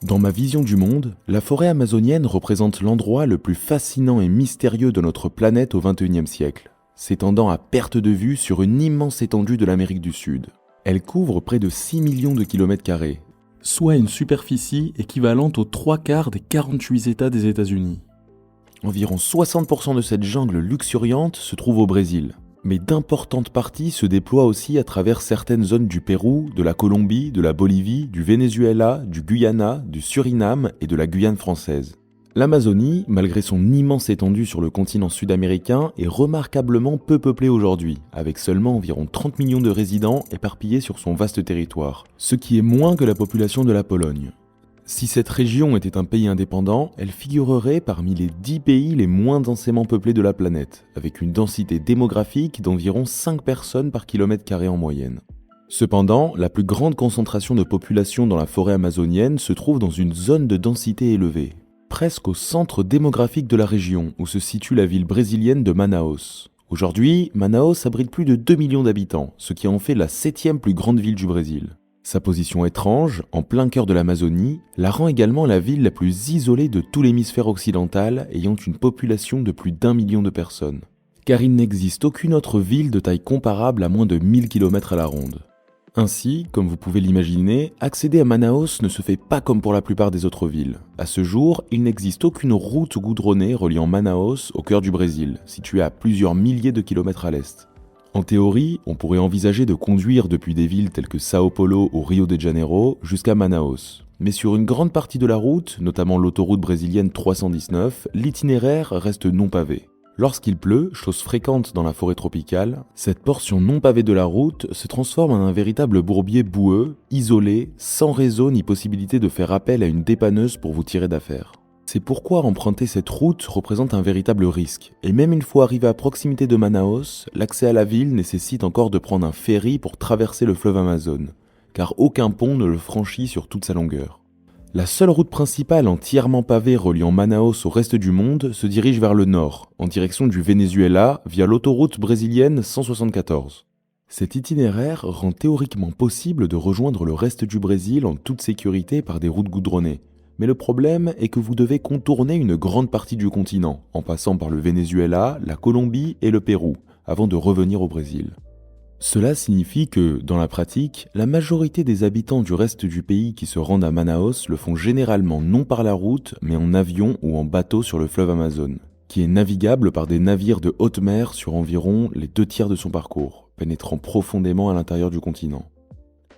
Dans ma vision du monde, la forêt amazonienne représente l'endroit le plus fascinant et mystérieux de notre planète au XXIe siècle, s'étendant à perte de vue sur une immense étendue de l'Amérique du Sud. Elle couvre près de 6 millions de kilomètres carrés, soit une superficie équivalente aux 3/4 des 48 États des États-Unis. Environ 60% de cette jungle luxuriante se trouve au Brésil, mais d'importantes parties se déploient aussi à travers certaines zones du Pérou, de la Colombie, de la Bolivie, du Venezuela, du Guyana, du Suriname et de la Guyane française. L'Amazonie, malgré son immense étendue sur le continent sud-américain, est remarquablement peu peuplée aujourd'hui, avec seulement environ 30 millions de résidents éparpillés sur son vaste territoire, ce qui est moins que la population de la Pologne. Si cette région était un pays indépendant, elle figurerait parmi les 10 pays les moins densément peuplés de la planète, avec une densité démographique d'environ 5 personnes par kilomètre carré en moyenne. Cependant, la plus grande concentration de population dans la forêt amazonienne se trouve dans une zone de densité élevée, presque au centre démographique de la région, où se situe la ville brésilienne de Manaus. Aujourd'hui, Manaus abrite plus de 2 millions d'habitants, ce qui en fait la 7e plus grande ville du Brésil. Sa position étrange, en plein cœur de l'Amazonie, la rend également la ville la plus isolée de tout l'hémisphère occidental, ayant une population de plus d'1 million de personnes. Car il n'existe aucune autre ville de taille comparable à moins de 1000 km à la ronde. Ainsi, comme vous pouvez l'imaginer, accéder à Manaus ne se fait pas comme pour la plupart des autres villes. À ce jour, il n'existe aucune route goudronnée reliant Manaus au cœur du Brésil, situé à plusieurs milliers de kilomètres à l'est. En théorie, on pourrait envisager de conduire depuis des villes telles que Sao Paulo ou Rio de Janeiro jusqu'à Manaus. Mais sur une grande partie de la route, notamment l'autoroute brésilienne 319, l'itinéraire reste non pavé. Lorsqu'il pleut, chose fréquente dans la forêt tropicale, cette portion non pavée de la route se transforme en un véritable bourbier boueux, isolé, sans réseau ni possibilité de faire appel à une dépanneuse pour vous tirer d'affaire. C'est pourquoi emprunter cette route représente un véritable risque, et même une fois arrivé à proximité de Manaus, l'accès à la ville nécessite encore de prendre un ferry pour traverser le fleuve Amazone, car aucun pont ne le franchit sur toute sa longueur. La seule route principale entièrement pavée reliant Manaus au reste du monde se dirige vers le nord, en direction du Venezuela via l'autoroute brésilienne 174. Cet itinéraire rend théoriquement possible de rejoindre le reste du Brésil en toute sécurité par des routes goudronnées. Mais le problème est que vous devez contourner une grande partie du continent, en passant par le Venezuela, la Colombie et le Pérou, avant de revenir au Brésil. Cela signifie que, dans la pratique, la majorité des habitants du reste du pays qui se rendent à Manaus le font généralement non par la route, mais en avion ou en bateau sur le fleuve Amazone, qui est navigable par des navires de haute mer sur environ les 2/3 de son parcours, pénétrant profondément à l'intérieur du continent.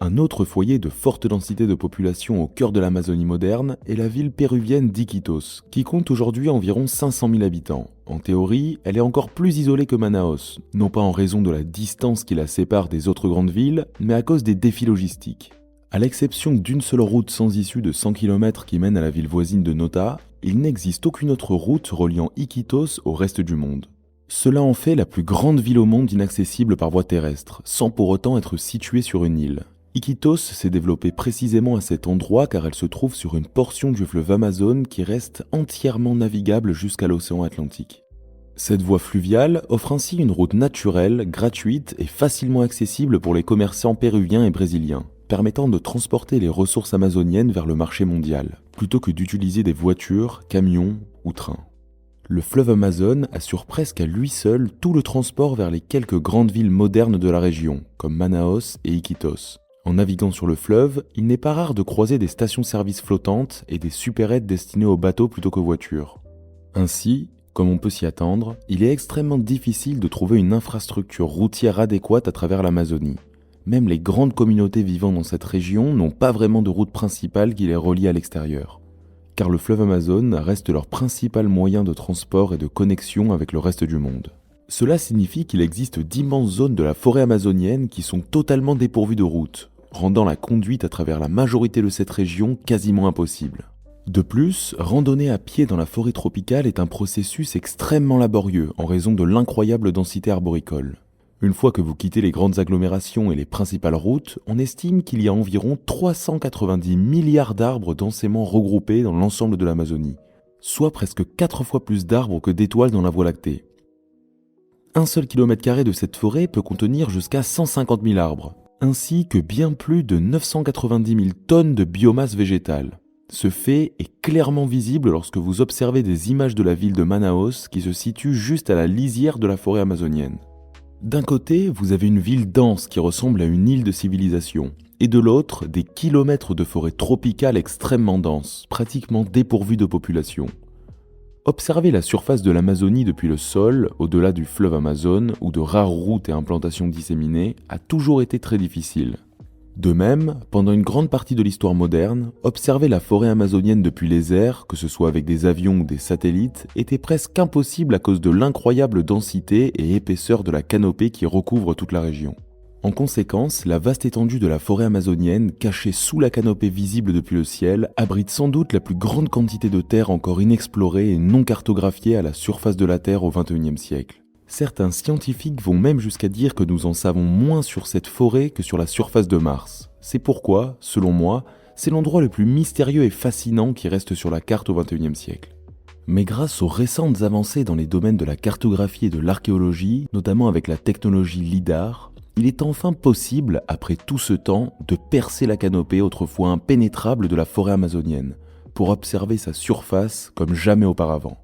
Un autre foyer de forte densité de population au cœur de l'Amazonie moderne est la ville péruvienne d'Iquitos, qui compte aujourd'hui environ 500 000 habitants. En théorie, elle est encore plus isolée que Manaus, non pas en raison de la distance qui la sépare des autres grandes villes, mais à cause des défis logistiques. À l'exception d'une seule route sans issue de 100 km qui mène à la ville voisine de Nota, il n'existe aucune autre route reliant Iquitos au reste du monde. Cela en fait la plus grande ville au monde inaccessible par voie terrestre, sans pour autant être située sur une île. Iquitos s'est développée précisément à cet endroit car elle se trouve sur une portion du fleuve Amazone qui reste entièrement navigable jusqu'à l'océan Atlantique. Cette voie fluviale offre ainsi une route naturelle, gratuite et facilement accessible pour les commerçants péruviens et brésiliens, permettant de transporter les ressources amazoniennes vers le marché mondial, plutôt que d'utiliser des voitures, camions ou trains. Le fleuve Amazone assure presque à lui seul tout le transport vers les quelques grandes villes modernes de la région, comme Manaus et Iquitos. En naviguant sur le fleuve, il n'est pas rare de croiser des stations-service flottantes et des supérettes destinées aux bateaux plutôt qu'aux voitures. Ainsi, comme on peut s'y attendre, il est extrêmement difficile de trouver une infrastructure routière adéquate à travers l'Amazonie. Même les grandes communautés vivant dans cette région n'ont pas vraiment de route principale qui les relie à l'extérieur. Car le fleuve Amazone reste leur principal moyen de transport et de connexion avec le reste du monde. Cela signifie qu'il existe d'immenses zones de la forêt amazonienne qui sont totalement dépourvues de route, rendant la conduite à travers la majorité de cette région quasiment impossible. De plus, randonner à pied dans la forêt tropicale est un processus extrêmement laborieux en raison de l'incroyable densité arboricole. Une fois que vous quittez les grandes agglomérations et les principales routes, on estime qu'il y a environ 390 milliards d'arbres densément regroupés dans l'ensemble de l'Amazonie, soit presque 4 fois plus d'arbres que d'étoiles dans la Voie lactée. Un seul kilomètre carré de cette forêt peut contenir jusqu'à 150 000 arbres, ainsi que bien plus de 990 000 tonnes de biomasse végétale. Ce fait est clairement visible lorsque vous observez des images de la ville de Manaus qui se situe juste à la lisière de la forêt amazonienne. D'un côté, vous avez une ville dense qui ressemble à une île de civilisation, et de l'autre, des kilomètres de forêt tropicale extrêmement dense, pratiquement dépourvue de population. Observer la surface de l'Amazonie depuis le sol, au-delà du fleuve Amazone ou de rares routes et implantations disséminées, a toujours été très difficile. De même, pendant une grande partie de l'histoire moderne, observer la forêt amazonienne depuis les airs, que ce soit avec des avions ou des satellites, était presque impossible à cause de l'incroyable densité et épaisseur de la canopée qui recouvre toute la région. En conséquence, la vaste étendue de la forêt amazonienne, cachée sous la canopée visible depuis le ciel, abrite sans doute la plus grande quantité de terre encore inexplorée et non cartographiée à la surface de la Terre au XXIe siècle. Certains scientifiques vont même jusqu'à dire que nous en savons moins sur cette forêt que sur la surface de Mars. C'est pourquoi, selon moi, c'est l'endroit le plus mystérieux et fascinant qui reste sur la carte au XXIe siècle. Mais grâce aux récentes avancées dans les domaines de la cartographie et de l'archéologie, notamment avec la technologie LIDAR, il est enfin possible, après tout ce temps, de percer la canopée autrefois impénétrable de la forêt amazonienne, pour observer sa surface comme jamais auparavant.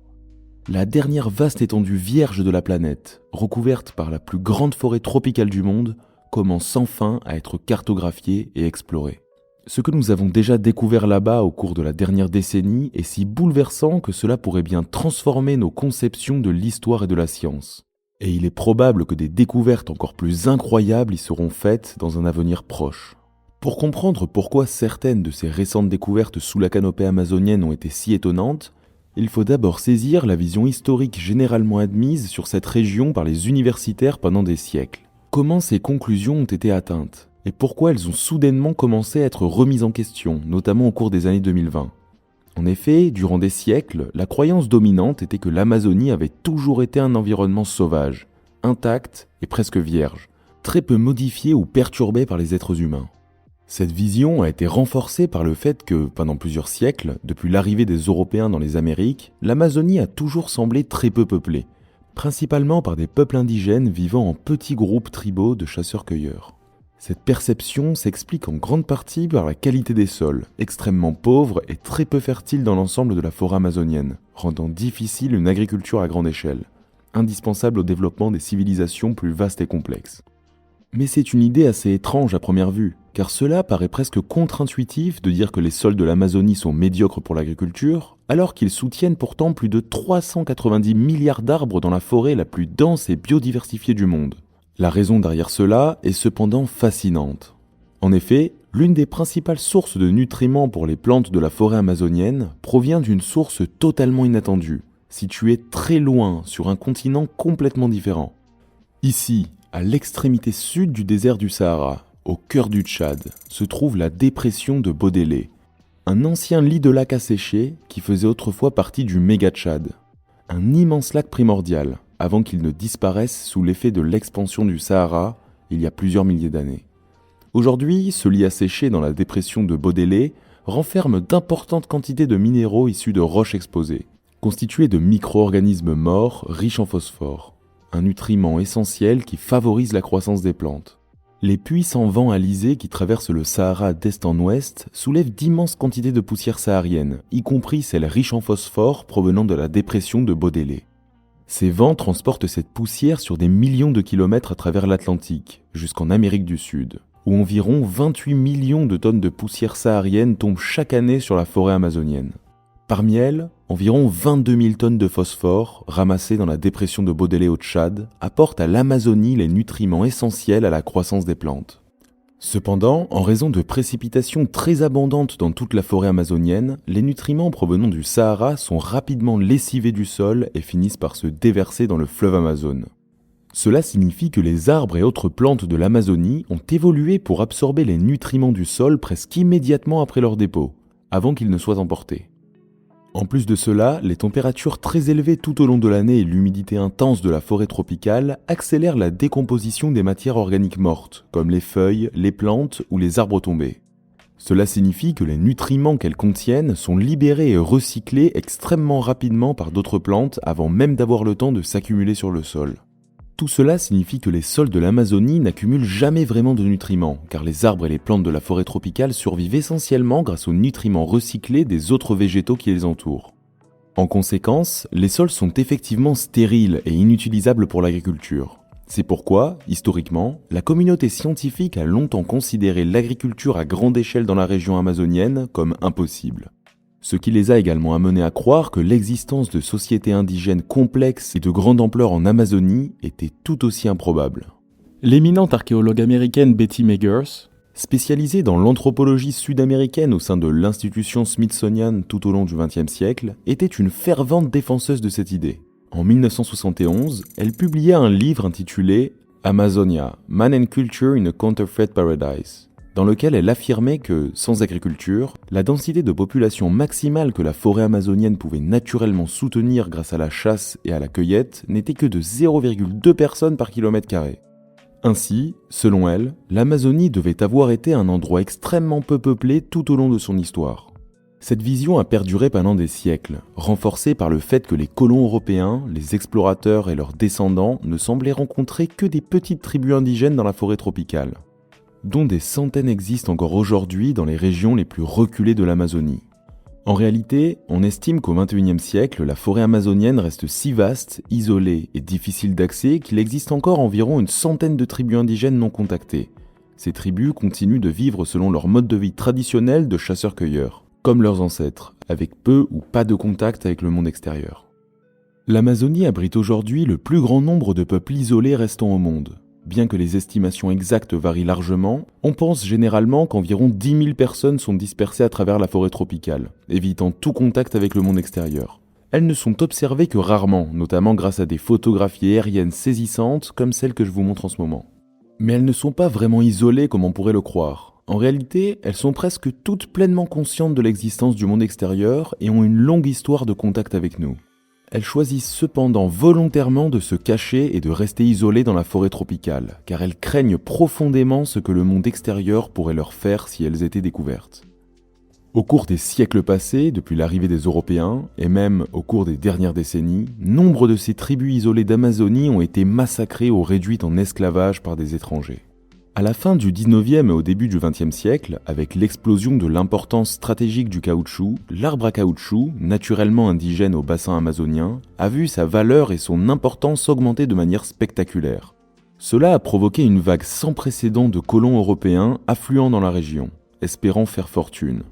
La dernière vaste étendue vierge de la planète, recouverte par la plus grande forêt tropicale du monde, commence enfin à être cartographiée et explorée. Ce que nous avons déjà découvert là-bas au cours de la dernière décennie est si bouleversant que cela pourrait bien transformer nos conceptions de l'histoire et de la science. Et il est probable que des découvertes encore plus incroyables y seront faites dans un avenir proche. Pour comprendre pourquoi certaines de ces récentes découvertes sous la canopée amazonienne ont été si étonnantes, il faut d'abord saisir la vision historique généralement admise sur cette région par les universitaires pendant des siècles. Comment ces conclusions ont été atteintes et pourquoi elles ont soudainement commencé à être remises en question, notamment au cours des années 2020. En effet, durant des siècles, la croyance dominante était que l'Amazonie avait toujours été un environnement sauvage, intact et presque vierge, très peu modifié ou perturbé par les êtres humains. Cette vision a été renforcée par le fait que, pendant plusieurs siècles, depuis l'arrivée des Européens dans les Amériques, l'Amazonie a toujours semblé très peu peuplée, principalement par des peuples indigènes vivant en petits groupes tribaux de chasseurs-cueilleurs. Cette perception s'explique en grande partie par la qualité des sols, extrêmement pauvres et très peu fertiles dans l'ensemble de la forêt amazonienne, rendant difficile une agriculture à grande échelle, indispensable au développement des civilisations plus vastes et complexes. Mais c'est une idée assez étrange à première vue, car cela paraît presque contre-intuitif de dire que les sols de l'Amazonie sont médiocres pour l'agriculture, alors qu'ils soutiennent pourtant plus de 390 milliards d'arbres dans la forêt la plus dense et biodiversifiée du monde. La raison derrière cela est cependant fascinante. En effet, l'une des principales sources de nutriments pour les plantes de la forêt amazonienne provient d'une source totalement inattendue, située très loin sur un continent complètement différent. Ici, à l'extrémité sud du désert du Sahara, au cœur du Tchad, se trouve la dépression de Bodélé, un ancien lit de lac asséché qui faisait autrefois partie du méga-Tchad, un immense lac primordial, avant qu'il ne disparaisse sous l'effet de l'expansion du Sahara il y a plusieurs milliers d'années. Aujourd'hui, ce lit asséché dans la dépression de Bodélé renferme d'importantes quantités de minéraux issus de roches exposées, constitués de micro-organismes morts riches en phosphore, un nutriment essentiel qui favorise la croissance des plantes. Les puissants vents alizés qui traversent le Sahara d'est en ouest soulèvent d'immenses quantités de poussière saharienne, y compris celles riches en phosphore provenant de la dépression de Bodélé. Ces vents transportent cette poussière sur des millions de kilomètres à travers l'Atlantique, jusqu'en Amérique du Sud, où environ 28 millions de tonnes de poussière saharienne tombent chaque année sur la forêt amazonienne. Parmi elles, environ 22 000 tonnes de phosphore, ramassées dans la dépression de Bodélé au Tchad, apportent à l'Amazonie les nutriments essentiels à la croissance des plantes. Cependant, en raison de précipitations très abondantes dans toute la forêt amazonienne, les nutriments provenant du Sahara sont rapidement lessivés du sol et finissent par se déverser dans le fleuve Amazone. Cela signifie que les arbres et autres plantes de l'Amazonie ont évolué pour absorber les nutriments du sol presque immédiatement après leur dépôt, avant qu'ils ne soient emportés. En plus de cela, les températures très élevées tout au long de l'année et l'humidité intense de la forêt tropicale accélèrent la décomposition des matières organiques mortes, comme les feuilles, les plantes ou les arbres tombés. Cela signifie que les nutriments qu'elles contiennent sont libérés et recyclés extrêmement rapidement par d'autres plantes avant même d'avoir le temps de s'accumuler sur le sol. Tout cela signifie que les sols de l'Amazonie n'accumulent jamais vraiment de nutriments, car les arbres et les plantes de la forêt tropicale survivent essentiellement grâce aux nutriments recyclés des autres végétaux qui les entourent. En conséquence, les sols sont effectivement stériles et inutilisables pour l'agriculture. C'est pourquoi, historiquement, la communauté scientifique a longtemps considéré l'agriculture à grande échelle dans la région amazonienne comme impossible. Ce qui les a également amenés à croire que l'existence de sociétés indigènes complexes et de grande ampleur en Amazonie était tout aussi improbable. L'éminente archéologue américaine Betty Meggers, spécialisée dans l'anthropologie sud-américaine au sein de l'institution Smithsonian tout au long du XXe siècle, était une fervente défenseuse de cette idée. En 1971, elle publiait un livre intitulé « Amazonia, Man and Culture in a Counterfeit Paradise », dans lequel elle affirmait que, sans agriculture, la densité de population maximale que la forêt amazonienne pouvait naturellement soutenir grâce à la chasse et à la cueillette n'était que de 0,2 personnes par kilomètre carré. Ainsi, selon elle, l'Amazonie devait avoir été un endroit extrêmement peu peuplé tout au long de son histoire. Cette vision a perduré pendant des siècles, renforcée par le fait que les colons européens, les explorateurs et leurs descendants ne semblaient rencontrer que des petites tribus indigènes dans la forêt tropicale, dont des centaines existent encore aujourd'hui dans les régions les plus reculées de l'Amazonie. En réalité, on estime qu'au XXIe siècle, la forêt amazonienne reste si vaste, isolée et difficile d'accès qu'il existe encore environ une centaine de tribus indigènes non contactées. Ces tribus continuent de vivre selon leur mode de vie traditionnel de chasseurs-cueilleurs, comme leurs ancêtres, avec peu ou pas de contact avec le monde extérieur. L'Amazonie abrite aujourd'hui le plus grand nombre de peuples isolés restant au monde. Bien que les estimations exactes varient largement, on pense généralement qu'environ 10 000 personnes sont dispersées à travers la forêt tropicale, évitant tout contact avec le monde extérieur. Elles ne sont observées que rarement, notamment grâce à des photographies aériennes saisissantes comme celles que je vous montre en ce moment. Mais elles ne sont pas vraiment isolées comme on pourrait le croire. En réalité, elles sont presque toutes pleinement conscientes de l'existence du monde extérieur et ont une longue histoire de contact avec nous. Elles choisissent cependant volontairement de se cacher et de rester isolées dans la forêt tropicale, car elles craignent profondément ce que le monde extérieur pourrait leur faire si elles étaient découvertes. Au cours des siècles passés, depuis l'arrivée des Européens, et même au cours des dernières décennies, nombre de ces tribus isolées d'Amazonie ont été massacrées ou réduites en esclavage par des étrangers. À la fin du 19e et au début du 20e siècle, avec l'explosion de l'importance stratégique du caoutchouc, l'arbre à caoutchouc, naturellement indigène au bassin amazonien, a vu sa valeur et son importance augmenter de manière spectaculaire. Cela a provoqué une vague sans précédent de colons européens affluant dans la région, espérant faire fortune.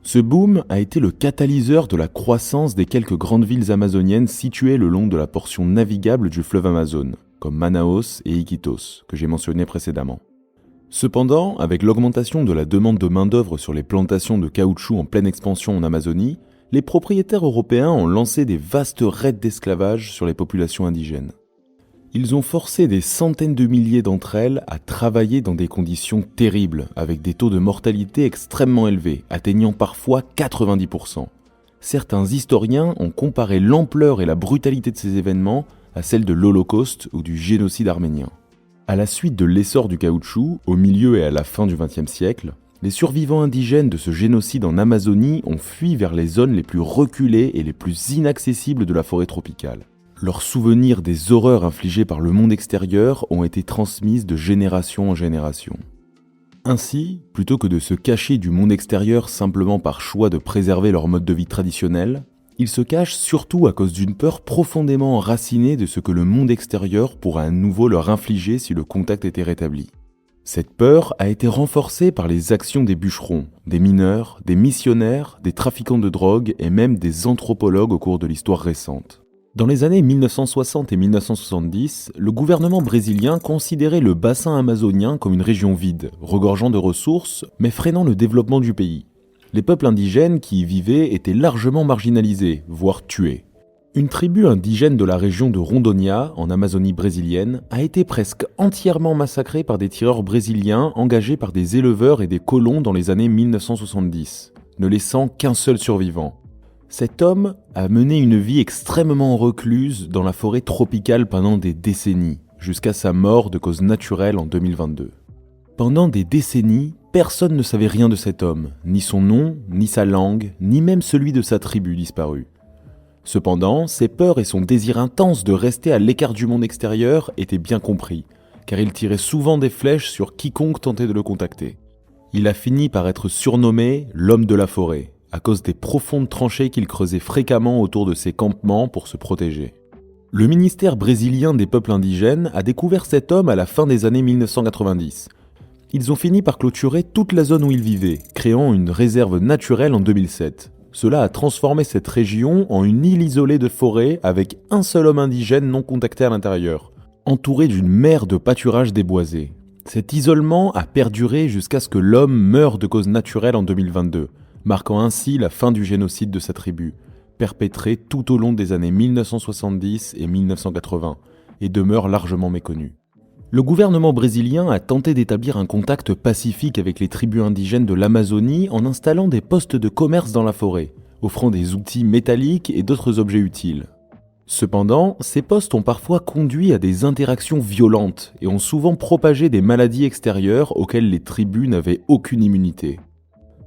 Ce boom a été le catalyseur de la croissance des quelques grandes villes amazoniennes situées le long de la portion navigable du fleuve Amazone, comme Manaus et Iquitos, que j'ai mentionné précédemment. Cependant, avec l'augmentation de la demande de main-d'œuvre sur les plantations de caoutchouc en pleine expansion en Amazonie, les propriétaires européens ont lancé des vastes raids d'esclavage sur les populations indigènes. Ils ont forcé des centaines de milliers d'entre elles à travailler dans des conditions terribles, avec des taux de mortalité extrêmement élevés, atteignant parfois 90%. Certains historiens ont comparé l'ampleur et la brutalité de ces événements à celle de l'Holocauste ou du génocide arménien. À la suite de l'essor du caoutchouc, au milieu et à la fin du XXe siècle, les survivants indigènes de ce génocide en Amazonie ont fui vers les zones les plus reculées et les plus inaccessibles de la forêt tropicale. Leurs souvenirs des horreurs infligées par le monde extérieur ont été transmises de génération en génération. Ainsi, plutôt que de se cacher du monde extérieur simplement par choix de préserver leur mode de vie traditionnel, ils se cachent surtout à cause d'une peur profondément enracinée de ce que le monde extérieur pourra à nouveau leur infliger si le contact était rétabli. Cette peur a été renforcée par les actions des bûcherons, des mineurs, des missionnaires, des trafiquants de drogue et même des anthropologues au cours de l'histoire récente. Dans les années 1960 et 1970, le gouvernement brésilien considérait le bassin amazonien comme une région vide, regorgeant de ressources, mais freinant le développement du pays. Les peuples indigènes qui y vivaient étaient largement marginalisés, voire tués. Une tribu indigène de la région de Rondônia, en Amazonie brésilienne, a été presque entièrement massacrée par des tireurs brésiliens engagés par des éleveurs et des colons dans les années 1970, ne laissant qu'un seul survivant. Cet homme a mené une vie extrêmement recluse dans la forêt tropicale pendant des décennies, jusqu'à sa mort de cause naturelle en 2022. Pendant des décennies, personne ne savait rien de cet homme, ni son nom, ni sa langue, ni même celui de sa tribu disparue. Cependant, ses peurs et son désir intense de rester à l'écart du monde extérieur étaient bien compris, car il tirait souvent des flèches sur quiconque tentait de le contacter. Il a fini par être surnommé l'homme de la forêt, à cause des profondes tranchées qu'il creusait fréquemment autour de ses campements pour se protéger. Le ministère brésilien des peuples indigènes a découvert cet homme à la fin des années 1990. Ils ont fini par clôturer toute la zone où il vivait, créant une réserve naturelle en 2007. Cela a transformé cette région en une île isolée de forêt avec un seul homme indigène non contacté à l'intérieur, entouré d'une mer de pâturages déboisés. Cet isolement a perduré jusqu'à ce que l'homme meure de cause naturelle en 2022, marquant ainsi la fin du génocide de sa tribu, perpétré tout au long des années 1970 et 1980, et demeure largement méconnu. Le gouvernement brésilien a tenté d'établir un contact pacifique avec les tribus indigènes de l'Amazonie en installant des postes de commerce dans la forêt, offrant des outils métalliques et d'autres objets utiles. Cependant, ces postes ont parfois conduit à des interactions violentes et ont souvent propagé des maladies extérieures auxquelles les tribus n'avaient aucune immunité.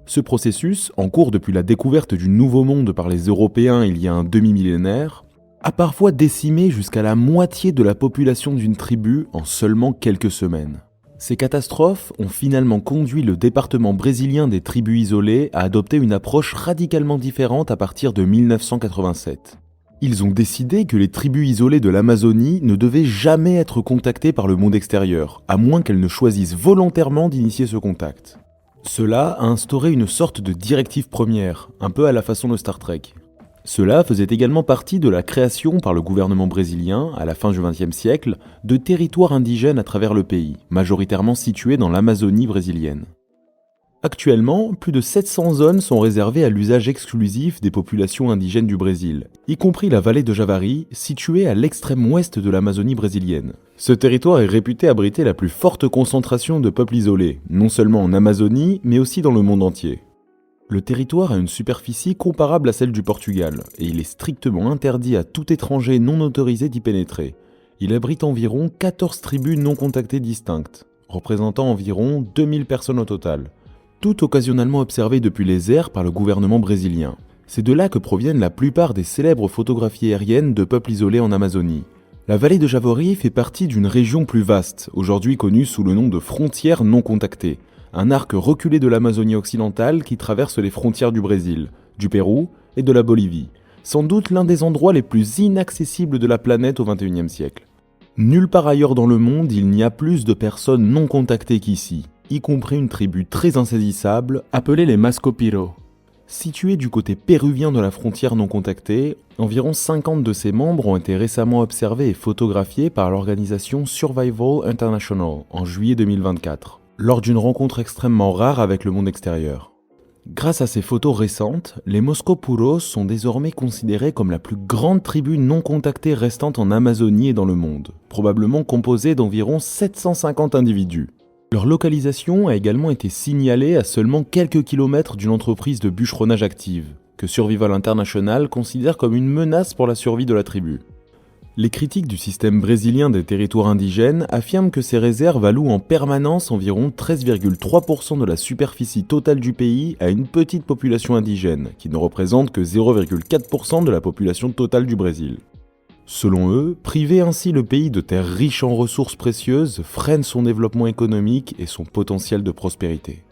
Ce processus, en cours depuis la découverte du Nouveau Monde par les Européens il y a un demi-millénaire, a parfois décimé jusqu'à la moitié de la population d'une tribu en seulement quelques semaines. Ces catastrophes ont finalement conduit le département brésilien des tribus isolées à adopter une approche radicalement différente à partir de 1987. Ils ont décidé que les tribus isolées de l'Amazonie ne devaient jamais être contactées par le monde extérieur, à moins qu'elles ne choisissent volontairement d'initier ce contact. Cela a instauré une sorte de directive première, un peu à la façon de Star Trek. Cela faisait également partie de la création par le gouvernement brésilien, à la fin du XXe siècle, de territoires indigènes à travers le pays, majoritairement situés dans l'Amazonie brésilienne. Actuellement, plus de 700 zones sont réservées à l'usage exclusif des populations indigènes du Brésil, y compris la vallée de Javari, située à l'extrême ouest de l'Amazonie brésilienne. Ce territoire est réputé abriter la plus forte concentration de peuples isolés, non seulement en Amazonie, mais aussi dans le monde entier. Le territoire a une superficie comparable à celle du Portugal, et il est strictement interdit à tout étranger non autorisé d'y pénétrer. Il abrite environ 14 tribus non contactées distinctes, représentant environ 2000 personnes au total, toutes occasionnellement observées depuis les airs par le gouvernement brésilien. C'est de là que proviennent la plupart des célèbres photographies aériennes de peuples isolés en Amazonie. La vallée de Javari fait partie d'une région plus vaste, aujourd'hui connue sous le nom de frontières non contactées, un arc reculé de l'Amazonie occidentale qui traverse les frontières du Brésil, du Pérou et de la Bolivie, sans doute l'un des endroits les plus inaccessibles de la planète au XXIe siècle. Nulle part ailleurs dans le monde il n'y a plus de personnes non contactées qu'ici, y compris une tribu très insaisissable appelée les Mascopiro. Située du côté péruvien de la frontière non contactée, environ 50 de ses membres ont été récemment observés et photographiés par l'organisation Survival International en juillet 2024. Lors d'une rencontre extrêmement rare avec le monde extérieur. Grâce à ces photos récentes, les Moscopuros sont désormais considérés comme la plus grande tribu non contactée restante en Amazonie et dans le monde, probablement composée d'environ 750 individus. Leur localisation a également été signalée à seulement quelques kilomètres d'une entreprise de bûcheronnage active, que Survival International considère comme une menace pour la survie de la tribu. Les critiques du système brésilien des territoires indigènes affirment que ces réserves allouent en permanence environ 13,3% de la superficie totale du pays à une petite population indigène, qui ne représente que 0,4% de la population totale du Brésil. Selon eux, priver ainsi le pays de terres riches en ressources précieuses freine son développement économique et son potentiel de prospérité.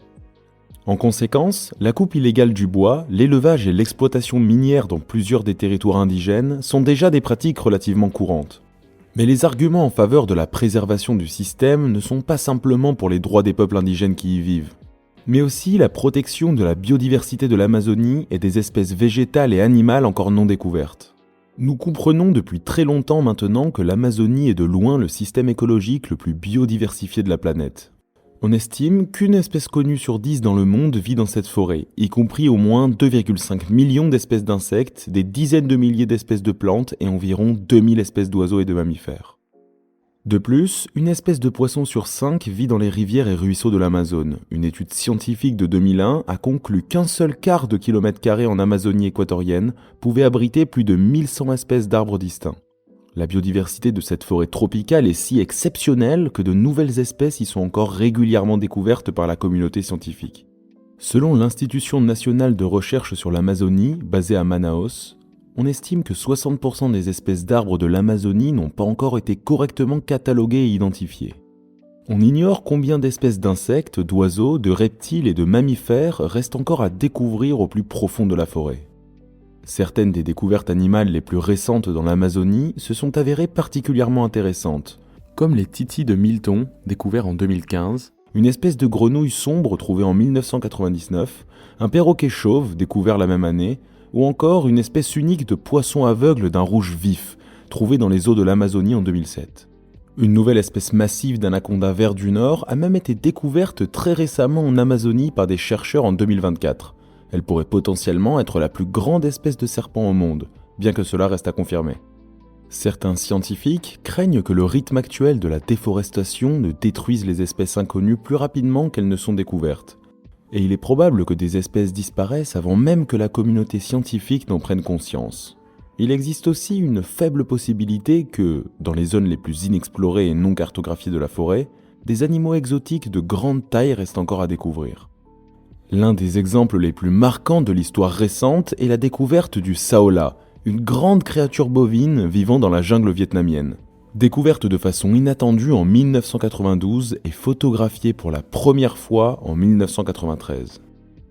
En conséquence, la coupe illégale du bois, l'élevage et l'exploitation minière dans plusieurs des territoires indigènes sont déjà des pratiques relativement courantes. Mais les arguments en faveur de la préservation du système ne sont pas simplement pour les droits des peuples indigènes qui y vivent, mais aussi la protection de la biodiversité de l'Amazonie et des espèces végétales et animales encore non découvertes. Nous comprenons depuis très longtemps maintenant que l'Amazonie est de loin le système écologique le plus biodiversifié de la planète. On estime qu'une espèce connue sur 10 dans le monde vit dans cette forêt, y compris au moins 2,5 millions d'espèces d'insectes, des dizaines de milliers d'espèces de plantes et environ 2000 espèces d'oiseaux et de mammifères. De plus, une espèce de poisson sur 5 vit dans les rivières et ruisseaux de l'Amazone. Une étude scientifique de 2001 a conclu qu'un seul quart de kilomètre carré en Amazonie équatorienne pouvait abriter plus de 1100 espèces d'arbres distincts. La biodiversité de cette forêt tropicale est si exceptionnelle que de nouvelles espèces y sont encore régulièrement découvertes par la communauté scientifique. Selon l'Institution nationale de recherche sur l'Amazonie, basée à Manaus, On estime que 60% des espèces d'arbres de l'Amazonie n'ont pas encore été correctement cataloguées et identifiées. On ignore combien d'espèces d'insectes, d'oiseaux, de reptiles et de mammifères restent encore à découvrir au plus profond de la forêt. Certaines des découvertes animales les plus récentes dans l'Amazonie se sont avérées particulièrement intéressantes, comme les titis de Milton, découverts en 2015, une espèce de grenouille sombre trouvée en 1999, un perroquet chauve découvert la même année, ou encore une espèce unique de poisson aveugle d'un rouge vif, trouvé dans les eaux de l'Amazonie en 2007. Une nouvelle espèce massive d'anaconda vert du Nord a même été découverte très récemment en Amazonie par des chercheurs en 2024. Elle pourrait potentiellement être la plus grande espèce de serpent au monde, bien que cela reste à confirmer. Certains scientifiques craignent que le rythme actuel de la déforestation ne détruise les espèces inconnues plus rapidement qu'elles ne sont découvertes. Et il est probable que des espèces disparaissent avant même que la communauté scientifique n'en prenne conscience. Il existe aussi une faible possibilité que, dans les zones les plus inexplorées et non cartographiées de la forêt, des animaux exotiques de grande taille restent encore à découvrir. L'un des exemples les plus marquants de l'histoire récente est la découverte du saola, une grande créature bovine vivant dans la jungle vietnamienne. Découverte de façon inattendue en 1992 et photographiée pour la première fois en 1993.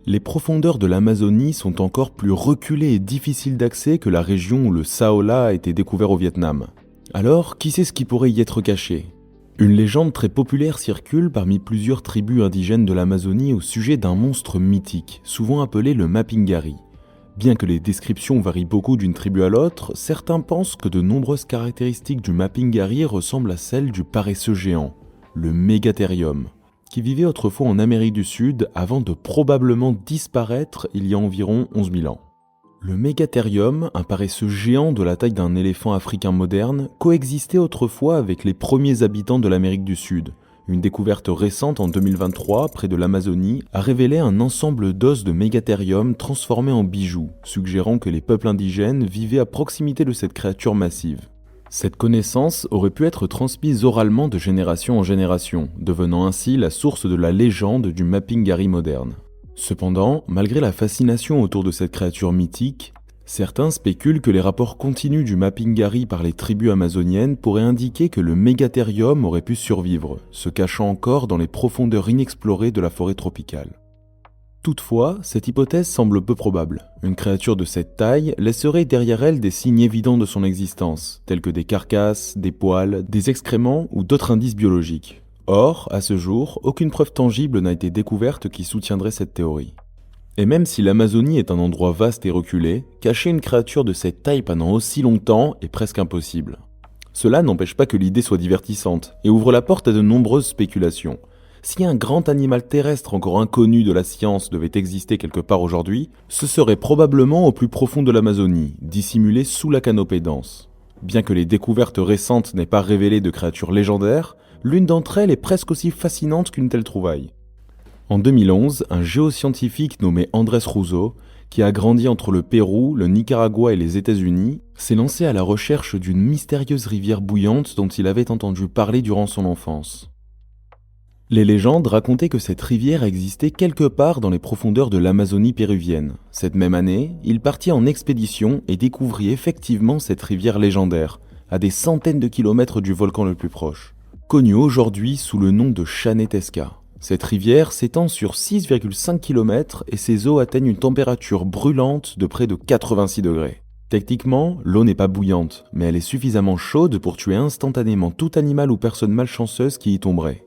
Les profondeurs de l'Amazonie sont encore plus reculées et difficiles d'accès que la région où le saola a été découvert au Vietnam. Alors, qui sait ce qui pourrait y être caché ? Une légende très populaire circule parmi plusieurs tribus indigènes de l'Amazonie au sujet d'un monstre mythique, souvent appelé le Mapingari. Bien que les descriptions varient beaucoup d'une tribu à l'autre, certains pensent que de nombreuses caractéristiques du Mapingari ressemblent à celles du paresseux géant, le Megatherium, qui vivait autrefois en Amérique du Sud avant de probablement disparaître il y a environ 11 000 ans. Le Megatherium, un paresseux géant de la taille d'un éléphant africain moderne, coexistait autrefois avec les premiers habitants de l'Amérique du Sud. Une découverte récente en 2023, près de l'Amazonie, a révélé un ensemble d'os de Megatherium transformés en bijoux, suggérant que les peuples indigènes vivaient à proximité de cette créature massive. Cette connaissance aurait pu être transmise oralement de génération en génération, devenant ainsi la source de la légende du Mapingari moderne. Cependant, malgré la fascination autour de cette créature mythique, certains spéculent que les rapports continus du Mapingari par les tribus amazoniennes pourraient indiquer que le Megatherium aurait pu survivre, se cachant encore dans les profondeurs inexplorées de la forêt tropicale. Toutefois, cette hypothèse semble peu probable. Une créature de cette taille laisserait derrière elle des signes évidents de son existence, tels que des carcasses, des poils, des excréments ou d'autres indices biologiques. Or, à ce jour, aucune preuve tangible n'a été découverte qui soutiendrait cette théorie. Et même si l'Amazonie est un endroit vaste et reculé, cacher une créature de cette taille pendant aussi longtemps est presque impossible. Cela n'empêche pas que l'idée soit divertissante, et ouvre la porte à de nombreuses spéculations. Si un grand animal terrestre encore inconnu de la science devait exister quelque part aujourd'hui, ce serait probablement au plus profond de l'Amazonie, dissimulé sous la canopée dense. Bien que les découvertes récentes n'aient pas révélé de créatures légendaires, l'une d'entre elles est presque aussi fascinante qu'une telle trouvaille. En 2011, un géoscientifique nommé Andrés Russo, qui a grandi entre le Pérou, le Nicaragua et les États-Unis, s'est lancé à la recherche d'une mystérieuse rivière bouillante dont il avait entendu parler durant son enfance. Les légendes racontaient que cette rivière existait quelque part dans les profondeurs de l'Amazonie péruvienne. Cette même année, il partit en expédition et découvrit effectivement cette rivière légendaire, à des centaines de kilomètres du volcan le plus proche, connue aujourd'hui sous le nom de Chanetesca. Cette rivière s'étend sur 6,5 km et ses eaux atteignent une température brûlante de près de 86 degrés. Techniquement, l'eau n'est pas bouillante, mais elle est suffisamment chaude pour tuer instantanément tout animal ou personne malchanceuse qui y tomberait.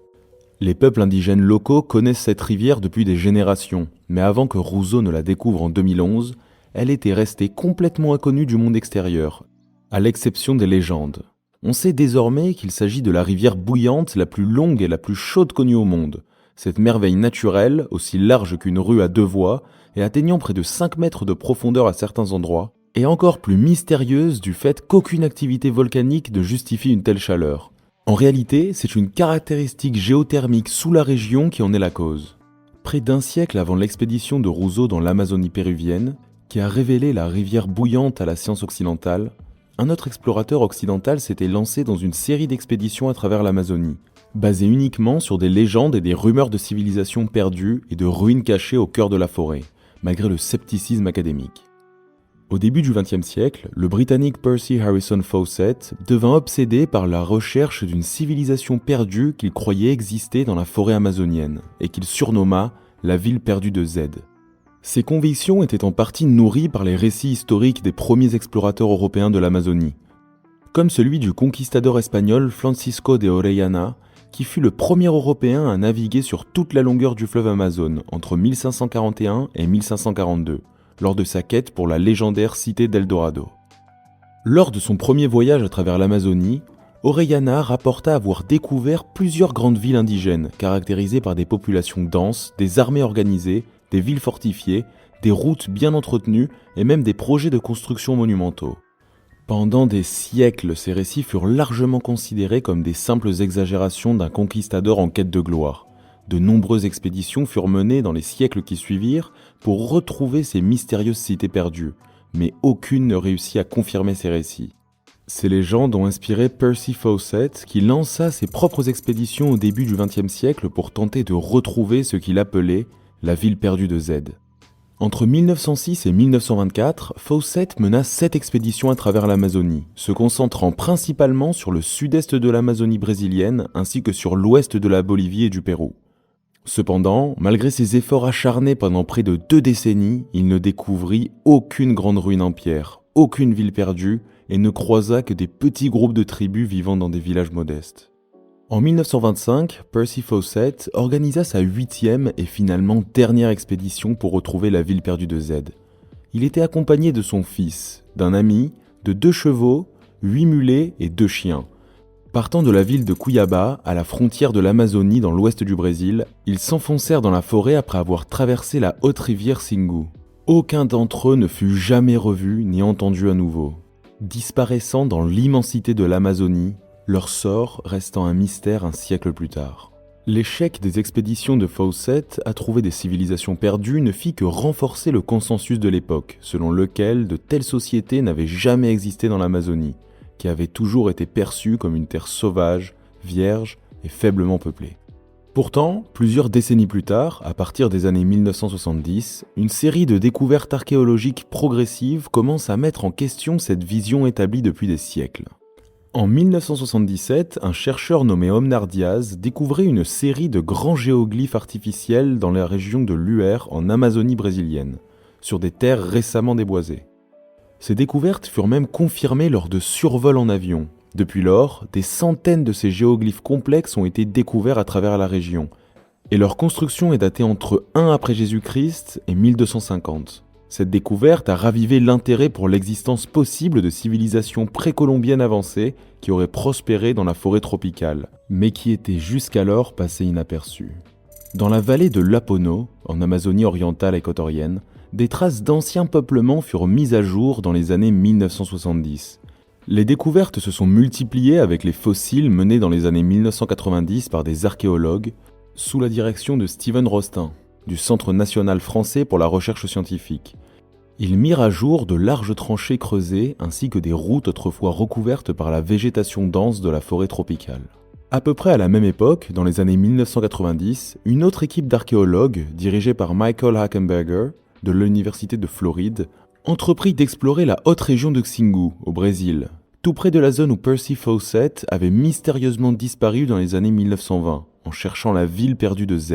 Les peuples indigènes locaux connaissent cette rivière depuis des générations, mais avant que Russo ne la découvre en 2011, elle était restée complètement inconnue du monde extérieur, à l'exception des légendes. On sait désormais qu'il s'agit de la rivière bouillante la plus longue et la plus chaude connue au monde. Cette merveille naturelle, aussi large qu'une rue à 2 voies, et atteignant près de 5 mètres de profondeur à certains endroits, est encore plus mystérieuse du fait qu'aucune activité volcanique ne justifie une telle chaleur. En réalité, c'est une caractéristique géothermique sous la région qui en est la cause. Près d'un siècle avant l'expédition de Russo dans l'Amazonie péruvienne, qui a révélé la rivière bouillante à la science occidentale, un autre explorateur occidental s'était lancé dans une série d'expéditions à travers l'Amazonie, basées uniquement sur des légendes et des rumeurs de civilisations perdues et de ruines cachées au cœur de la forêt, malgré le scepticisme académique. Au début du XXe siècle, le Britannique Percy Harrison Fawcett devint obsédé par la recherche d'une civilisation perdue qu'il croyait exister dans la forêt amazonienne et qu'il surnomma la ville perdue de Z. Ses convictions étaient en partie nourries par les récits historiques des premiers explorateurs européens de l'Amazonie, comme celui du conquistador espagnol Francisco de Orellana, qui fut le premier Européen à naviguer sur toute la longueur du fleuve Amazone entre 1541 et 1542, lors de sa quête pour la légendaire cité d'Eldorado. Lors de son premier voyage à travers l'Amazonie, Orellana rapporta avoir découvert plusieurs grandes villes indigènes, caractérisées par des populations denses, des armées organisées, des villes fortifiées, des routes bien entretenues et même des projets de construction monumentaux. Pendant des siècles, ces récits furent largement considérés comme des simples exagérations d'un conquistador en quête de gloire. De nombreuses expéditions furent menées dans les siècles qui suivirent pour retrouver ces mystérieuses cités perdues, mais aucune ne réussit à confirmer ces récits. Ces légendes ont inspiré Percy Fawcett, qui lança ses propres expéditions au début du XXe siècle pour tenter de retrouver ce qu'il appelait la ville perdue de Z. Entre 1906 et 1924, Fawcett mena 7 expéditions à travers l'Amazonie, se concentrant principalement sur le sud-est de l'Amazonie brésilienne ainsi que sur l'ouest de la Bolivie et du Pérou. Cependant, malgré ses efforts acharnés pendant près de 2 décennies, il ne découvrit aucune grande ruine en pierre, aucune ville perdue et ne croisa que des petits groupes de tribus vivant dans des villages modestes. En 1925, Percy Fawcett organisa sa 8e et finalement dernière expédition pour retrouver la ville perdue de Z. Il était accompagné de son fils, d'un ami, de 2 chevaux, 8 mulets et 2 chiens. Partant de la ville de Cuiabá, à la frontière de l'Amazonie dans l'ouest du Brésil, ils s'enfoncèrent dans la forêt après avoir traversé la haute rivière Xingu. Aucun d'entre eux ne fut jamais revu ni entendu à nouveau. Disparaissant dans l'immensité de l'Amazonie, leur sort restant un mystère un siècle plus tard. L'échec des expéditions de Fawcett à trouver des civilisations perdues ne fit que renforcer le consensus de l'époque, selon lequel de telles sociétés n'avaient jamais existé dans l'Amazonie, qui avait toujours été perçue comme une terre sauvage, vierge et faiblement peuplée. Pourtant, plusieurs décennies plus tard, à partir des années 1970, une série de découvertes archéologiques progressives commence à mettre en question cette vision établie depuis des siècles. En 1977, un chercheur nommé Omnar Diaz découvrait une série de grands géoglyphes artificiels dans la région de Luer en Amazonie brésilienne, sur des terres récemment déboisées. Ces découvertes furent même confirmées lors de survols en avion. Depuis lors, des centaines de ces géoglyphes complexes ont été découverts à travers la région, et leur construction est datée entre 1 après Jésus-Christ et 1250. Cette découverte a ravivé l'intérêt pour l'existence possible de civilisations précolombiennes avancées qui auraient prospéré dans la forêt tropicale, mais qui étaient jusqu'alors passées inaperçues. Dans la vallée de l'Apono, en Amazonie orientale équatorienne, des traces d'anciens peuplements furent mises à jour dans les années 1970. Les découvertes se sont multipliées avec les fossiles menés dans les années 1990 par des archéologues, sous la direction de Steven Rostin, du Centre national français pour la recherche scientifique. Ils mirent à jour de larges tranchées creusées ainsi que des routes autrefois recouvertes par la végétation dense de la forêt tropicale. À peu près à la même époque, dans les années 1990, une autre équipe d'archéologues, dirigée par Michael Hackenberger, de l'Université de Floride, entreprit d'explorer la haute région de Xingu, au Brésil, tout près de la zone où Percy Fawcett avait mystérieusement disparu dans les années 1920, en cherchant la ville perdue de Z.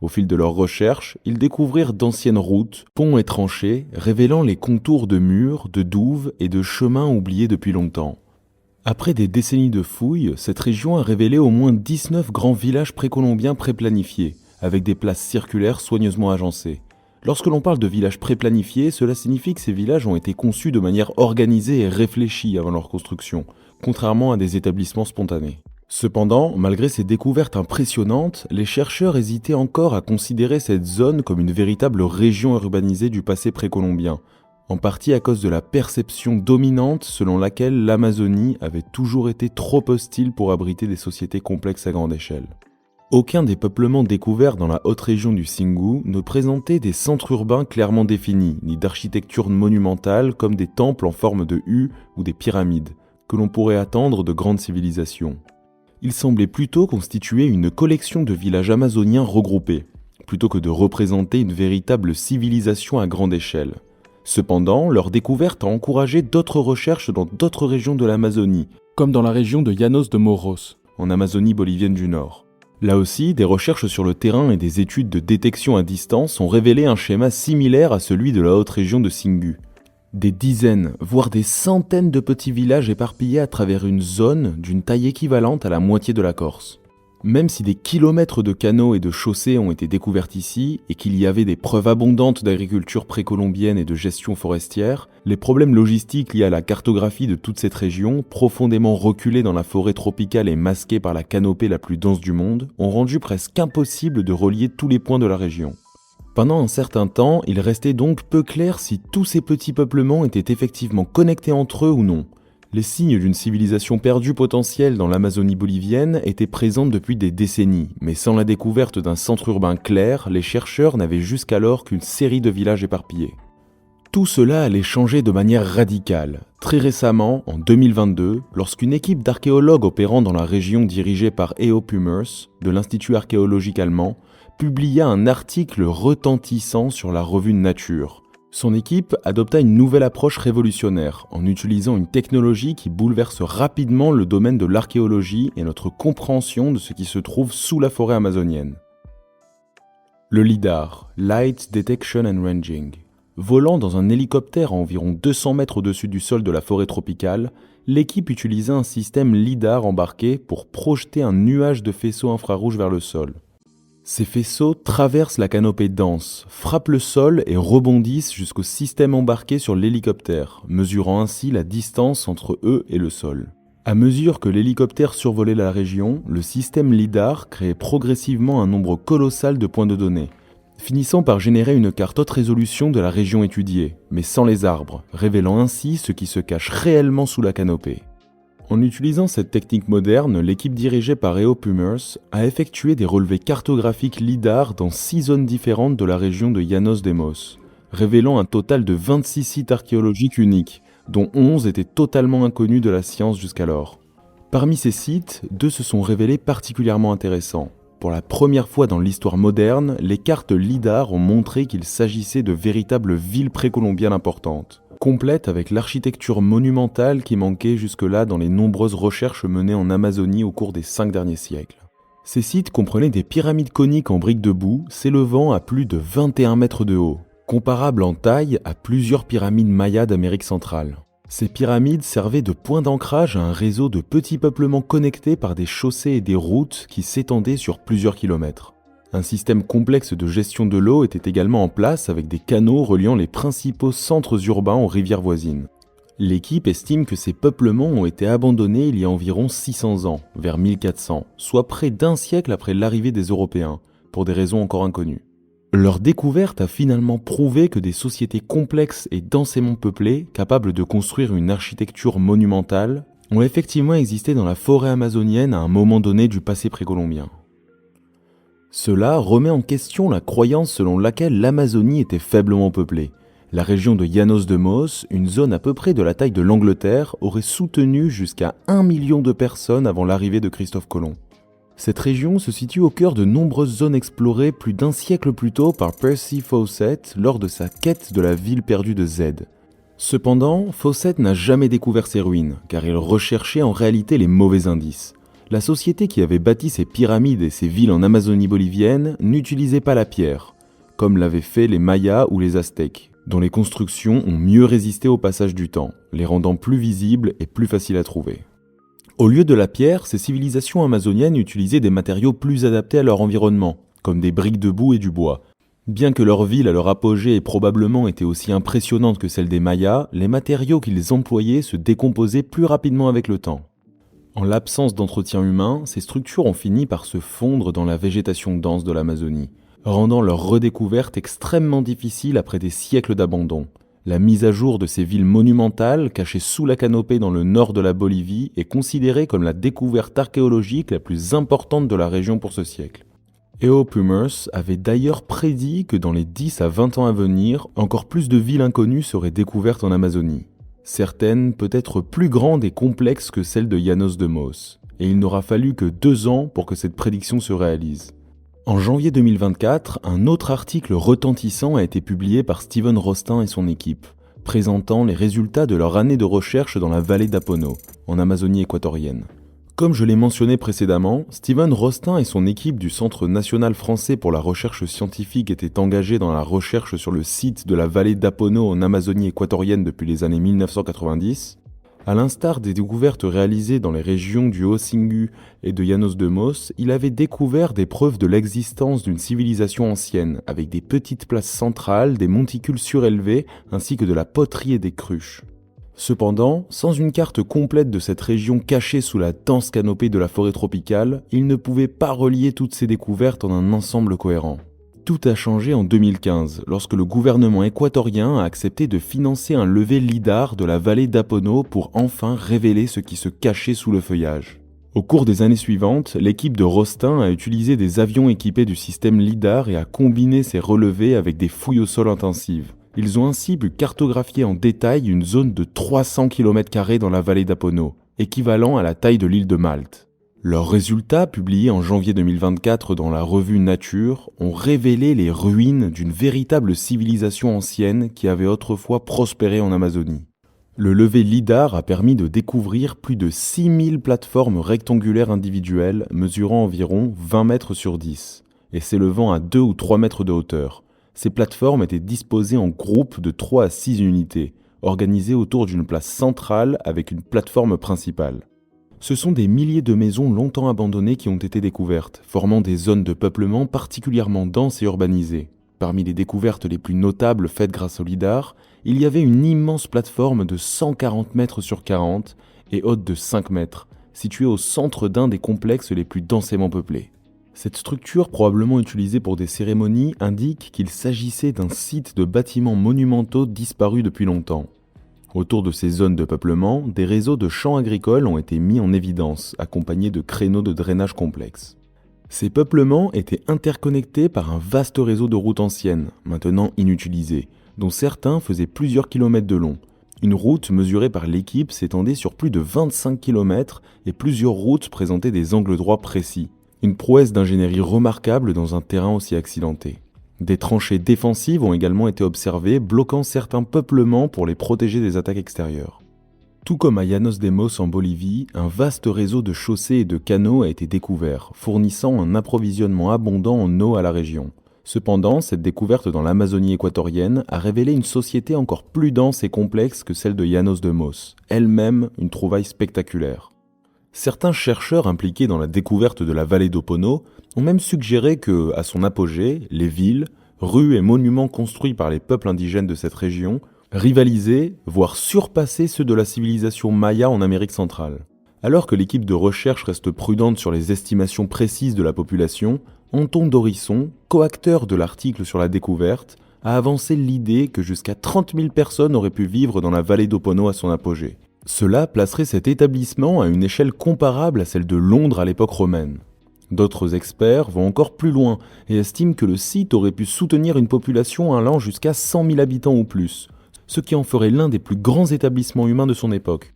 Au fil de leurs recherches, ils découvrirent d'anciennes routes, ponts et tranchées, révélant les contours de murs, de douves et de chemins oubliés depuis longtemps. Après des décennies de fouilles, cette région a révélé au moins 19 grands villages précolombiens préplanifiés, avec des places circulaires soigneusement agencées. Lorsque l'on parle de villages préplanifiés, cela signifie que ces villages ont été conçus de manière organisée et réfléchie avant leur construction, contrairement à des établissements spontanés. Cependant, malgré ces découvertes impressionnantes, les chercheurs hésitaient encore à considérer cette zone comme une véritable région urbanisée du passé précolombien, en partie à cause de la perception dominante selon laquelle l'Amazonie avait toujours été trop hostile pour abriter des sociétés complexes à grande échelle. Aucun des peuplements découverts dans la haute région du Xingu ne présentait des centres urbains clairement définis, ni d'architecture monumentale comme des temples en forme de U ou des pyramides, que l'on pourrait attendre de grandes civilisations. Il semblait plutôt constituer une collection de villages amazoniens regroupés, plutôt que de représenter une véritable civilisation à grande échelle. Cependant, leur découverte a encouragé d'autres recherches dans d'autres régions de l'Amazonie, comme dans la région de Llanos de Moros, en Amazonie bolivienne du Nord. Là aussi, des recherches sur le terrain et des études de détection à distance ont révélé un schéma similaire à celui de la haute région de Singu. Des dizaines, voire des centaines de petits villages éparpillés à travers une zone d'une taille équivalente à la moitié de la Corse. Même si des kilomètres de canaux et de chaussées ont été découverts ici et qu'il y avait des preuves abondantes d'agriculture précolombienne et de gestion forestière, les problèmes logistiques liés à la cartographie de toute cette région, profondément reculée dans la forêt tropicale et masquée par la canopée la plus dense du monde, ont rendu presque impossible de relier tous les points de la région. Pendant un certain temps, il restait donc peu clair si tous ces petits peuplements étaient effectivement connectés entre eux ou non. Les signes d'une civilisation perdue potentielle dans l'Amazonie bolivienne étaient présents depuis des décennies, mais sans la découverte d'un centre urbain clair, les chercheurs n'avaient jusqu'alors qu'une série de villages éparpillés. Tout cela allait changer de manière radicale. Très récemment, en 2022, lorsqu'une équipe d'archéologues opérant dans la région dirigée par E.O. Pummers, de l'Institut archéologique allemand, publia un article retentissant sur la revue Nature. Son équipe adopta une nouvelle approche révolutionnaire en utilisant une technologie qui bouleverse rapidement le domaine de l'archéologie et notre compréhension de ce qui se trouve sous la forêt amazonienne. Le LIDAR, Light Detection and Ranging. Volant dans un hélicoptère à environ 200 mètres au-dessus du sol de la forêt tropicale, l'équipe utilisa un système LIDAR embarqué pour projeter un nuage de faisceaux infrarouges vers le sol. Ces faisceaux traversent la canopée dense, frappent le sol et rebondissent jusqu'au système embarqué sur l'hélicoptère, mesurant ainsi la distance entre eux et le sol. À mesure que l'hélicoptère survolait la région, le système LIDAR créait progressivement un nombre colossal de points de données, finissant par générer une carte haute résolution de la région étudiée, mais sans les arbres, révélant ainsi ce qui se cache réellement sous la canopée. En utilisant cette technique moderne, l'équipe dirigée par E.O. Pummers a effectué des relevés cartographiques LIDAR dans 6 zones différentes de la région de Llanos de Mos, révélant un total de 26 sites archéologiques uniques, dont 11 étaient totalement inconnus de la science jusqu'alors. Parmi ces sites, 2 se sont révélés particulièrement intéressants. Pour la première fois dans l'histoire moderne, les cartes LIDAR ont montré qu'il s'agissait de véritables villes précolombiennes importantes, complètes avec l'architecture monumentale qui manquait jusque-là dans les nombreuses recherches menées en Amazonie au cours des 5 derniers siècles. Ces sites comprenaient des pyramides coniques en briques de boue s'élevant à plus de 21 mètres de haut, comparables en taille à plusieurs pyramides mayas d'Amérique centrale. Ces pyramides servaient de point d'ancrage à un réseau de petits peuplements connectés par des chaussées et des routes qui s'étendaient sur plusieurs kilomètres. Un système complexe de gestion de l'eau était également en place avec des canaux reliant les principaux centres urbains aux rivières voisines. L'équipe estime que ces peuplements ont été abandonnés il y a environ 600 ans, vers 1400, soit près d'un siècle après l'arrivée des Européens, pour des raisons encore inconnues. Leur découverte a finalement prouvé que des sociétés complexes et densément peuplées, capables de construire une architecture monumentale, ont effectivement existé dans la forêt amazonienne à un moment donné du passé précolombien. Cela remet en question la croyance selon laquelle l'Amazonie était faiblement peuplée. La région de Llanos de Mos, une zone à peu près de la taille de l'Angleterre, aurait soutenu jusqu'à 1 million de personnes avant l'arrivée de Christophe Colomb. Cette région se situe au cœur de nombreuses zones explorées plus d'1 siècle plus tôt par Percy Fawcett lors de sa quête de la ville perdue de Z. Cependant, Fawcett n'a jamais découvert ces ruines, car il recherchait en réalité les mauvais indices. La société qui avait bâti ces pyramides et ces villes en Amazonie bolivienne n'utilisait pas la pierre, comme l'avaient fait les Mayas ou les Aztèques, dont les constructions ont mieux résisté au passage du temps, les rendant plus visibles et plus faciles à trouver. Au lieu de la pierre, ces civilisations amazoniennes utilisaient des matériaux plus adaptés à leur environnement, comme des briques de boue et du bois. Bien que leur ville à leur apogée ait probablement été aussi impressionnante que celle des Mayas, les matériaux qu'ils employaient se décomposaient plus rapidement avec le temps. En l'absence d'entretien humain, ces structures ont fini par se fondre dans la végétation dense de l'Amazonie, rendant leur redécouverte extrêmement difficile après des siècles d'abandon. La mise à jour de ces villes monumentales, cachées sous la canopée dans le nord de la Bolivie, est considérée comme la découverte archéologique la plus importante de la région pour ce siècle. E.O. Pummers avait d'ailleurs prédit que dans les 10 à 20 ans à venir, encore plus de villes inconnues seraient découvertes en Amazonie. Certaines peut-être plus grandes et complexes que celles de Llanos de Mos. Et il n'aura fallu que 2 ans pour que cette prédiction se réalise. En janvier 2024, un autre article retentissant a été publié par Steven Rostin et son équipe, présentant les résultats de leur année de recherche dans la vallée d'Apono, en Amazonie équatorienne. Comme je l'ai mentionné précédemment, Steven Rostin et son équipe du Centre national français pour la recherche scientifique étaient engagés dans la recherche sur le site de la vallée d'Apono en Amazonie équatorienne depuis les années 1990. À l'instar des découvertes réalisées dans les régions du Haut-Singu et de Llanos de Mos, il avait découvert des preuves de l'existence d'une civilisation ancienne, avec des petites places centrales, des monticules surélevés, ainsi que de la poterie et des cruches. Cependant, sans une carte complète de cette région cachée sous la dense canopée de la forêt tropicale, il ne pouvait pas relier toutes ces découvertes en un ensemble cohérent. Tout a changé en 2015, lorsque le gouvernement équatorien a accepté de financer un levé lidar de la vallée d'Apono pour enfin révéler ce qui se cachait sous le feuillage. Au cours des années suivantes, l'équipe de Rostin a utilisé des avions équipés du système lidar et a combiné ces relevés avec des fouilles au sol intensives. Ils ont ainsi pu cartographier en détail une zone de 300 km² dans la vallée d'Apono, équivalent à la taille de l'île de Malte. Leurs résultats, publiés en janvier 2024 dans la revue Nature, ont révélé les ruines d'une véritable civilisation ancienne qui avait autrefois prospéré en Amazonie. Le levé LIDAR a permis de découvrir plus de 6000 plateformes rectangulaires individuelles mesurant environ 20 mètres sur 10 et s'élevant à 2 ou 3 mètres de hauteur. Ces plateformes étaient disposées en groupes de 3 à 6 unités, organisées autour d'une place centrale avec une plateforme principale. Ce sont des milliers de maisons longtemps abandonnées qui ont été découvertes, formant des zones de peuplement particulièrement denses et urbanisées. Parmi les découvertes les plus notables faites grâce au lidar, il y avait une immense plateforme de 140 mètres sur 40 et haute de 5 mètres, située au centre d'un des complexes les plus densément peuplés. Cette structure, probablement utilisée pour des cérémonies, indique qu'il s'agissait d'un site de bâtiments monumentaux disparus depuis longtemps. Autour de ces zones de peuplement, des réseaux de champs agricoles ont été mis en évidence, accompagnés de créneaux de drainage complexes. Ces peuplements étaient interconnectés par un vaste réseau de routes anciennes, maintenant inutilisées, dont certains faisaient plusieurs kilomètres de long. Une route mesurée par l'équipe s'étendait sur plus de 25 km et plusieurs routes présentaient des angles droits précis. Une prouesse d'ingénierie remarquable dans un terrain aussi accidenté. Des tranchées défensives ont également été observées, bloquant certains peuplements pour les protéger des attaques extérieures. Tout comme à Llanos de Mos en Bolivie, un vaste réseau de chaussées et de canaux a été découvert, fournissant un approvisionnement abondant en eau à la région. Cependant, cette découverte dans l'Amazonie équatorienne a révélé une société encore plus dense et complexe que celle de Llanos de Mos, elle-même une trouvaille spectaculaire. Certains chercheurs impliqués dans la découverte de la vallée d'Apono ont même suggéré que, à son apogée, les villes, rues et monuments construits par les peuples indigènes de cette région rivalisaient, voire surpassaient ceux de la civilisation maya en Amérique centrale. Alors que l'équipe de recherche reste prudente sur les estimations précises de la population, Anton Dorisson, coacteur de l'article sur la découverte, a avancé l'idée que jusqu'à 30 000 personnes auraient pu vivre dans la vallée d'Apono à son apogée. Cela placerait cet établissement à une échelle comparable à celle de Londres à l'époque romaine. D'autres experts vont encore plus loin et estiment que le site aurait pu soutenir une population allant jusqu'à 100 000 habitants ou plus, ce qui en ferait l'un des plus grands établissements humains de son époque.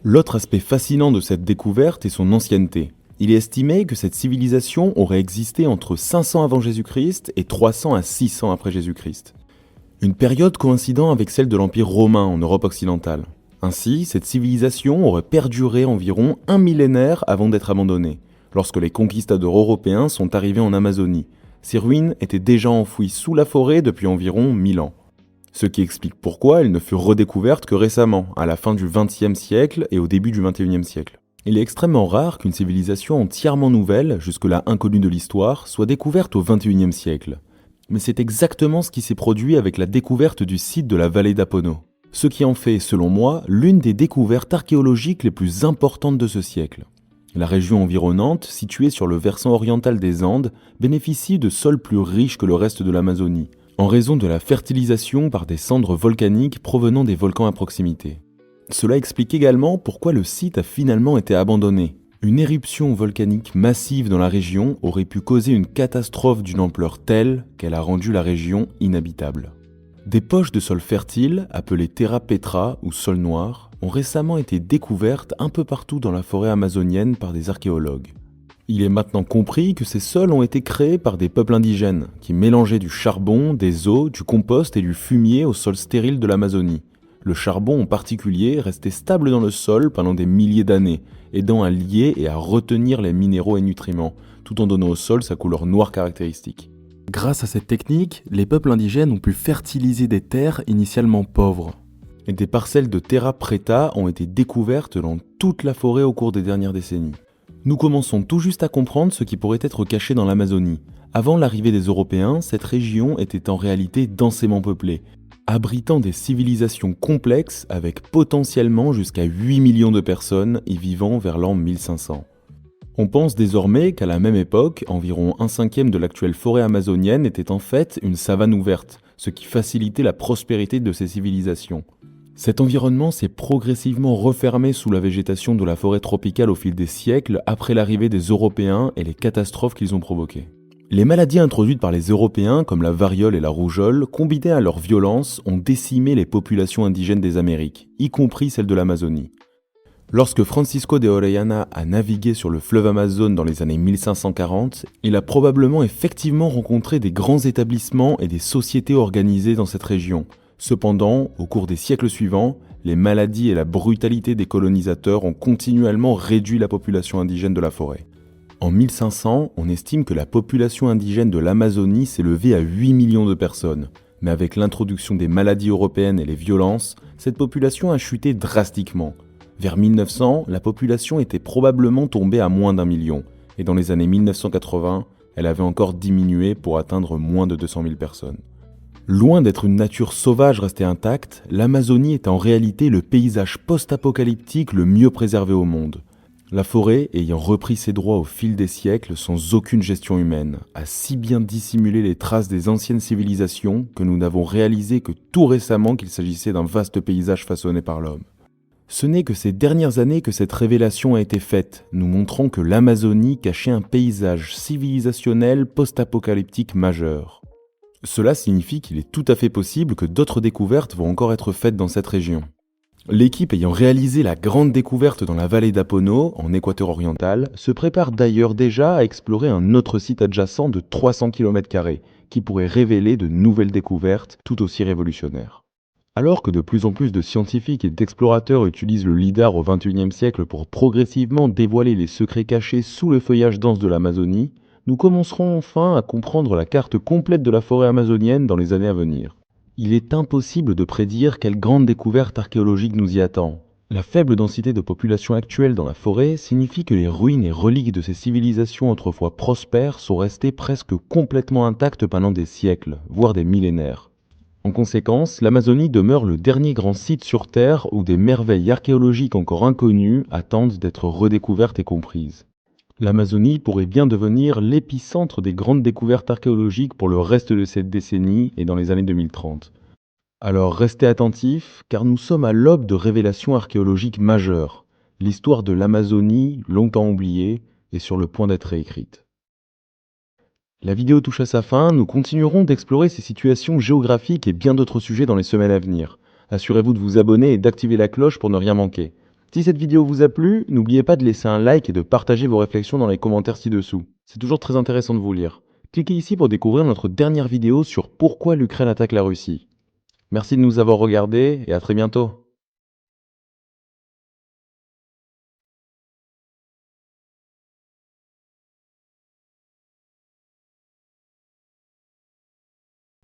L'autre aspect fascinant de cette découverte est son ancienneté. Il est estimé que cette civilisation aurait existé entre 500 avant Jésus-Christ et 300 à 600 après Jésus-Christ. Une période coïncidant avec celle de l'Empire romain en Europe occidentale. Ainsi, cette civilisation aurait perduré environ un millénaire avant d'être abandonnée. Lorsque les conquistadors européens sont arrivés en Amazonie, ces ruines étaient déjà enfouies sous la forêt depuis environ 1000 ans. Ce qui explique pourquoi elles ne furent redécouvertes que récemment, à la fin du XXe siècle et au début du XXIe siècle. Il est extrêmement rare qu'une civilisation entièrement nouvelle, jusque-là inconnue de l'histoire, soit découverte au XXIe siècle. Mais c'est exactement ce qui s'est produit avec la découverte du site de la vallée d'Apono. Ce qui en fait, selon moi, l'une des découvertes archéologiques les plus importantes de ce siècle. La région environnante, située sur le versant oriental des Andes, bénéficie de sols plus riches que le reste de l'Amazonie, en raison de la fertilisation par des cendres volcaniques provenant des volcans à proximité. Cela explique également pourquoi le site a finalement été abandonné. Une éruption volcanique massive dans la région aurait pu causer une catastrophe d'une ampleur telle qu'elle a rendu la région inhabitable. Des poches de sol fertile, appelées terra petra ou sol noir, ont récemment été découvertes un peu partout dans la forêt amazonienne par des archéologues. Il est maintenant compris que ces sols ont été créés par des peuples indigènes, qui mélangeaient du charbon, des eaux, du compost et du fumier au sol stérile de l'Amazonie. Le charbon en particulier restait stable dans le sol pendant des milliers d'années, aidant à lier et à retenir les minéraux et nutriments, tout en donnant au sol sa couleur noire caractéristique. Grâce à cette technique, les peuples indigènes ont pu fertiliser des terres initialement pauvres. Et des parcelles de terra preta ont été découvertes dans toute la forêt au cours des dernières décennies. Nous commençons tout juste à comprendre ce qui pourrait être caché dans l'Amazonie. Avant l'arrivée des Européens, cette région était en réalité densément peuplée, abritant des civilisations complexes avec potentiellement jusqu'à 8 millions de personnes y vivant vers l'an 1500. On pense désormais qu'à la même époque, environ 1/5 de l'actuelle forêt amazonienne était en fait une savane ouverte, ce qui facilitait la prospérité de ces civilisations. Cet environnement s'est progressivement refermé sous la végétation de la forêt tropicale au fil des siècles après l'arrivée des Européens et les catastrophes qu'ils ont provoquées. Les maladies introduites par les Européens, comme la variole et la rougeole, combinées à leur violence, ont décimé les populations indigènes des Amériques, y compris celles de l'Amazonie. Lorsque Francisco de Orellana a navigué sur le fleuve Amazone dans les années 1540, il a probablement effectivement rencontré des grands établissements et des sociétés organisées dans cette région. Cependant, au cours des siècles suivants, les maladies et la brutalité des colonisateurs ont continuellement réduit la population indigène de la forêt. En 1500, on estime que la population indigène de l'Amazonie s'est levée à 8 millions de personnes. Mais avec l'introduction des maladies européennes et les violences, cette population a chuté drastiquement. Vers 1900, la population était probablement tombée à moins d'1 million, et dans les années 1980, elle avait encore diminué pour atteindre moins de 200 000 personnes. Loin d'être une nature sauvage restée intacte, l'Amazonie est en réalité le paysage post-apocalyptique le mieux préservé au monde. La forêt, ayant repris ses droits au fil des siècles sans aucune gestion humaine, a si bien dissimulé les traces des anciennes civilisations que nous n'avons réalisé que tout récemment qu'il s'agissait d'un vaste paysage façonné par l'homme. Ce n'est que ces dernières années que cette révélation a été faite, nous montrant que l'Amazonie cachait un paysage civilisationnel post-apocalyptique majeur. Cela signifie qu'il est tout à fait possible que d'autres découvertes vont encore être faites dans cette région. L'équipe ayant réalisé la grande découverte dans la vallée d'Apono, en Équateur oriental, se prépare d'ailleurs déjà à explorer un autre site adjacent de 300 km², qui pourrait révéler de nouvelles découvertes tout aussi révolutionnaires. Alors que de plus en plus de scientifiques et d'explorateurs utilisent le lidar au XXIe siècle pour progressivement dévoiler les secrets cachés sous le feuillage dense de l'Amazonie, nous commencerons enfin à comprendre la carte complète de la forêt amazonienne dans les années à venir. Il est impossible de prédire quelle grande découverte archéologique nous y attend. La faible densité de population actuelle dans la forêt signifie que les ruines et reliques de ces civilisations autrefois prospères sont restées presque complètement intactes pendant des siècles, voire des millénaires. En conséquence, l'Amazonie demeure le dernier grand site sur Terre où des merveilles archéologiques encore inconnues attendent d'être redécouvertes et comprises. L'Amazonie pourrait bien devenir l'épicentre des grandes découvertes archéologiques pour le reste de cette décennie et dans les années 2030. Alors restez attentifs, car nous sommes à l'aube de révélations archéologiques majeures. L'histoire de l'Amazonie, longtemps oubliée, est sur le point d'être réécrite. La vidéo touche à sa fin, nous continuerons d'explorer ces situations géographiques et bien d'autres sujets dans les semaines à venir. Assurez-vous de vous abonner et d'activer la cloche pour ne rien manquer. Si cette vidéo vous a plu, n'oubliez pas de laisser un like et de partager vos réflexions dans les commentaires ci-dessous. C'est toujours très intéressant de vous lire. Cliquez ici pour découvrir notre dernière vidéo sur pourquoi l'Ukraine attaque la Russie. Merci de nous avoir regardés et à très bientôt.